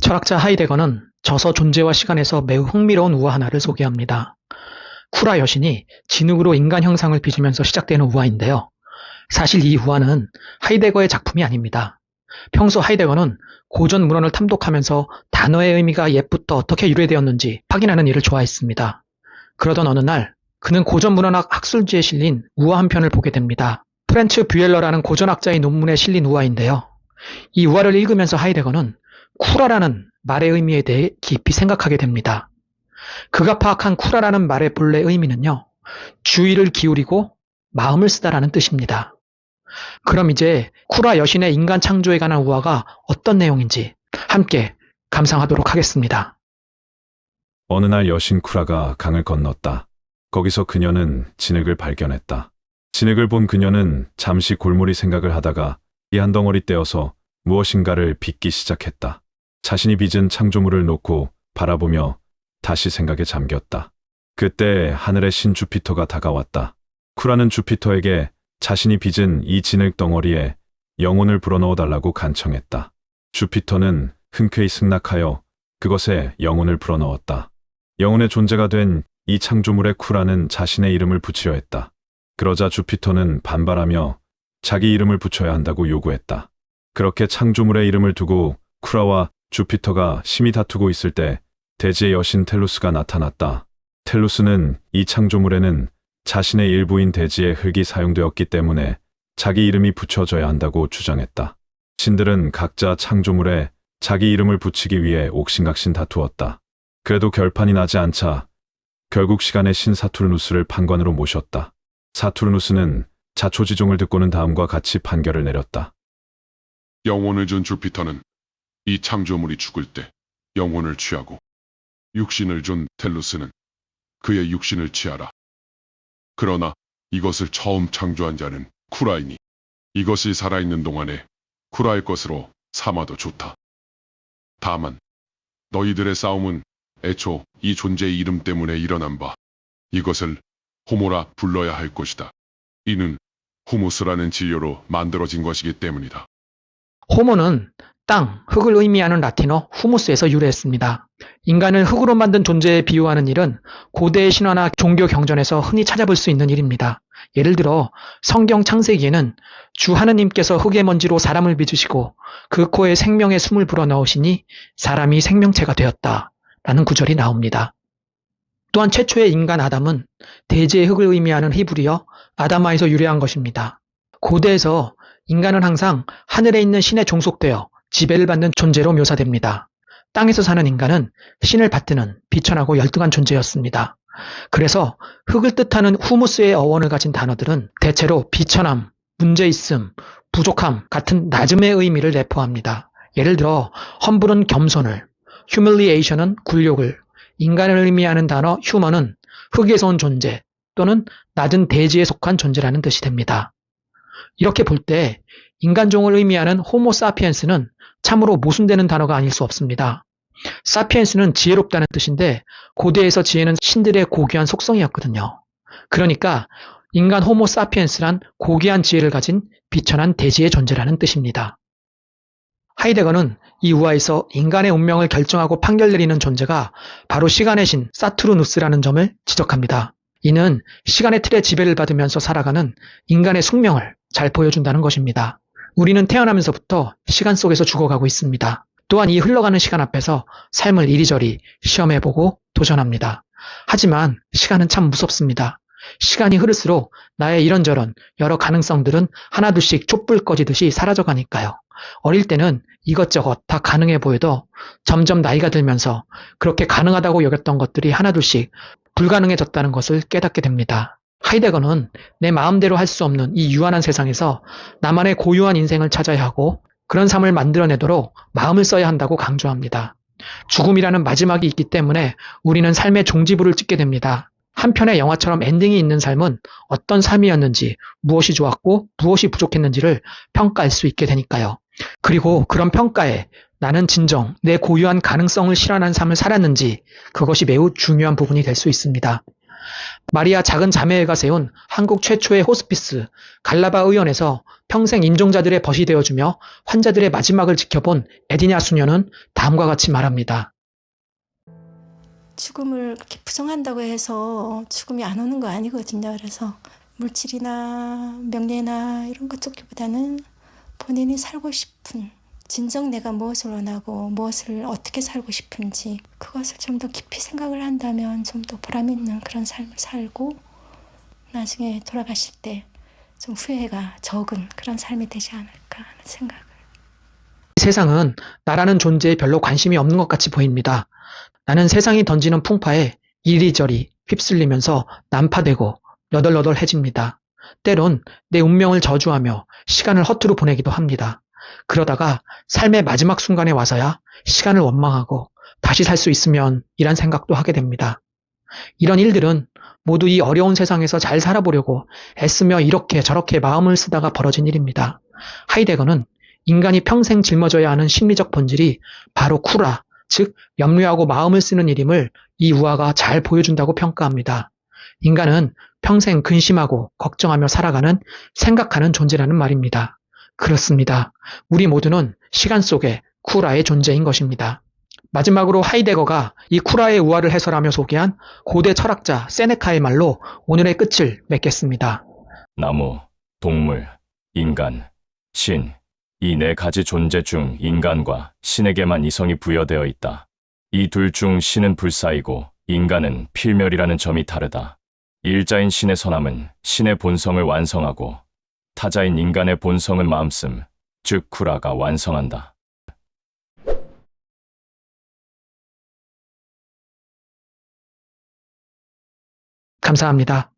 철학자 하이데거는 저서 존재와 시간에서 매우 흥미로운 우화 하나를 소개합니다. 쿠라 여신이 진흙으로 인간 형상을 빚으면서 시작되는 우화인데요. 사실 이 우화는 하이데거의 작품이 아닙니다. 평소 하이데거는 고전 문헌을 탐독하면서 단어의 의미가 옛부터 어떻게 유래되었는지 확인하는 일을 좋아했습니다. 그러던 어느 날 그는 고전 문헌학 학술지에 실린 우화 한 편을 보게 됩니다. 프렌츠 뷰엘러라는 고전학자의 논문에 실린 우화인데요. 이 우화를 읽으면서 하이데거는 쿠라라는 말의 의미에 대해 깊이 생각하게 됩니다. 그가 파악한 쿠라라는 말의 본래 의미는요, 주의를 기울이고 마음을 쓰다라는 뜻입니다. 그럼 이제 쿠라 여신의 인간 창조에 관한 우화가 어떤 내용인지 함께 감상하도록 하겠습니다. 어느 날 여신 쿠라가 강을 건넜다. 거기서 그녀는 진흙을 발견했다. 진흙을 본 그녀는 잠시 골몰이 생각을 하다가 이 한 덩어리 떼어서 무엇인가를 빚기 시작했다. 자신이 빚은 창조물을 놓고 바라보며 다시 생각에 잠겼다. 그때 하늘의 신 주피터가 다가왔다. 쿠라는 주피터에게 자신이 빚은 이 진흙 덩어리에 영혼을 불어넣어 달라고 간청했다. 주피터는 흔쾌히 승낙하여 그것에 영혼을 불어넣었다. 영혼의 존재가 된 이 창조물에 쿠라는 자신의 이름을 붙이려 했다. 그러자 주피터는 반발하며 자기 이름을 붙여야 한다고 요구했다. 그렇게 창조물의 이름을 두고 쿠라와 주피터가 심히 다투고 있을 때 대지의 여신 텔루스가 나타났다. 텔루스는 이 창조물에는 자신의 일부인 대지의 흙이 사용되었기 때문에 자기 이름이 붙여져야 한다고 주장했다. 신들은 각자 창조물에 자기 이름을 붙이기 위해 옥신각신 다투었다. 그래도 결판이 나지 않자 결국 시간의 신 사투르누스를 판관으로 모셨다. 사투르누스는 자초지종을 듣고는 다음과 같이 판결을 내렸다. 영혼을 준 주피터는 이 창조물이 죽을 때 영혼을 취하고, 육신을 준 텔루스는 그의 육신을 취하라. 그러나 이것을 처음 창조한 자는 쿠라이니 이것이 살아있는 동안에 쿠라의 것으로 삼아도 좋다. 다만 너희들의 싸움은 애초 이 존재의 이름 때문에 일어난 바 이것을 호모라 불러야 할 것이다. 이는 후무스라는 진료로 만들어진 것이기 때문이다. 호모는 땅, 흙을 의미하는 라틴어 후무스에서 유래했습니다. 인간을 흙으로 만든 존재에 비유하는 일은 고대의 신화나 종교 경전에서 흔히 찾아볼 수 있는 일입니다. 예를 들어 성경 창세기에는 주 하느님께서 흙의 먼지로 사람을 빚으시고 그 코에 생명의 숨을 불어넣으시니 사람이 생명체가 되었다 라는 구절이 나옵니다. 또한 최초의 인간 아담은 대지의 흙을 의미하는 히브리어 아다마에서 유래한 것입니다. 고대에서 인간은 항상 하늘에 있는 신에 종속되어 지배를 받는 존재로 묘사됩니다. 땅에서 사는 인간은 신을 받드는 비천하고 열등한 존재였습니다. 그래서 흙을 뜻하는 후무스의 어원을 가진 단어들은 대체로 비천함, 문제있음, 부족함 같은 낮음의 의미를 내포합니다. 예를 들어 험불은 겸손을, humiliation은 굴욕을, 인간을 의미하는 단어 human은 흙에서 온 존재 또는 낮은 대지에 속한 존재라는 뜻이 됩니다. 이렇게 볼 때 인간종을 의미하는 호모 사피엔스는 참으로 모순되는 단어가 아닐 수 없습니다. 사피엔스는 지혜롭다는 뜻인데 고대에서 지혜는 신들의 고귀한 속성이었거든요. 그러니까 인간 호모 사피엔스란 고귀한 지혜를 가진 비천한 대지의 존재라는 뜻입니다. 하이데거는 이 우화에서 인간의 운명을 결정하고 판결 내리는 존재가 바로 시간의 신 사투르누스라는 점을 지적합니다. 이는 시간의 틀에 지배를 받으면서 살아가는 인간의 숙명을 잘 보여준다는 것입니다. 우리는 태어나면서부터 시간 속에서 죽어가고 있습니다. 또한 이 흘러가는 시간 앞에서 삶을 이리저리 시험해보고 도전합니다. 하지만 시간은 참 무섭습니다. 시간이 흐를수록 나의 이런저런 여러 가능성들은 하나둘씩 촛불 꺼지듯이 사라져가니까요. 어릴 때는 이것저것 다 가능해 보여도 점점 나이가 들면서 그렇게 가능하다고 여겼던 것들이 하나둘씩 불가능해졌다는 것을 깨닫게 됩니다. 하이데거는 내 마음대로 할 수 없는 이 유한한 세상에서 나만의 고유한 인생을 찾아야 하고 그런 삶을 만들어내도록 마음을 써야 한다고 강조합니다. 죽음이라는 마지막이 있기 때문에 우리는 삶의 종지부를 찍게 됩니다. 한 편의 영화처럼 엔딩이 있는 삶은 어떤 삶이었는지, 무엇이 좋았고 무엇이 부족했는지를 평가할 수 있게 되니까요. 그리고 그런 평가에 나는 진정 내 고유한 가능성을 실현한 삶을 살았는지 그것이 매우 중요한 부분이 될 수 있습니다. 마리아 작은 자매회가 세운 한국 최초의 호스피스 갈라바 의원에서 평생 임종자들의 벗이 되어주며 환자들의 마지막을 지켜본 에디냐 수녀는 다음과 같이 말합니다. 죽음을 그렇게 부정한다고 해서 죽음이 안 오는 거 아니거든요. 그래서 물질이나 명예나 이런 것 쪽보다는 본인이 살고 싶은 진정 내가 무엇을 원하고 무엇을 어떻게 살고 싶은지 그것을 좀 더 깊이 생각을 한다면 좀 더 보람 있는 그런 삶을 살고 나중에 돌아가실 때 좀 후회가 적은 그런 삶이 되지 않을까 하는 생각을. 세상은 나라는 존재에 별로 관심이 없는 것 같이 보입니다. 나는 세상이 던지는 풍파에 이리저리 휩쓸리면서 난파되고 너덜너덜해집니다. 때론 내 운명을 저주하며 시간을 허투루 보내기도 합니다. 그러다가 삶의 마지막 순간에 와서야 시간을 원망하고 다시 살 수 있으면 이란 생각도 하게 됩니다. 이런 일들은 모두 이 어려운 세상에서 잘 살아보려고 애쓰며 이렇게 저렇게 마음을 쓰다가 벌어진 일입니다. 하이데거는 인간이 평생 짊어져야 하는 심리적 본질이 바로 쿠라, 즉 염려하고 마음을 쓰는 일임을 이 우화가 잘 보여준다고 평가합니다. 인간은 평생 근심하고 걱정하며 살아가는 생각하는 존재라는 말입니다. 그렇습니다. 우리 모두는 시간 속에 쿠라의 존재인 것입니다. 마지막으로 하이데거가 이 쿠라의 우화를 해설하며 소개한 고대 철학자 세네카의 말로 오늘의 끝을 맺겠습니다. 나무, 동물, 인간, 신, 이 네 가지 존재 중 인간과 신에게만 이성이 부여되어 있다. 이 둘 중 신은 불사이고 인간은 필멸이라는 점이 다르다. 일자인 신의 선함은 신의 본성을 완성하고 타자인 인간의 본성은 마음씀, 즉 쿠라가 완성한다. 감사합니다.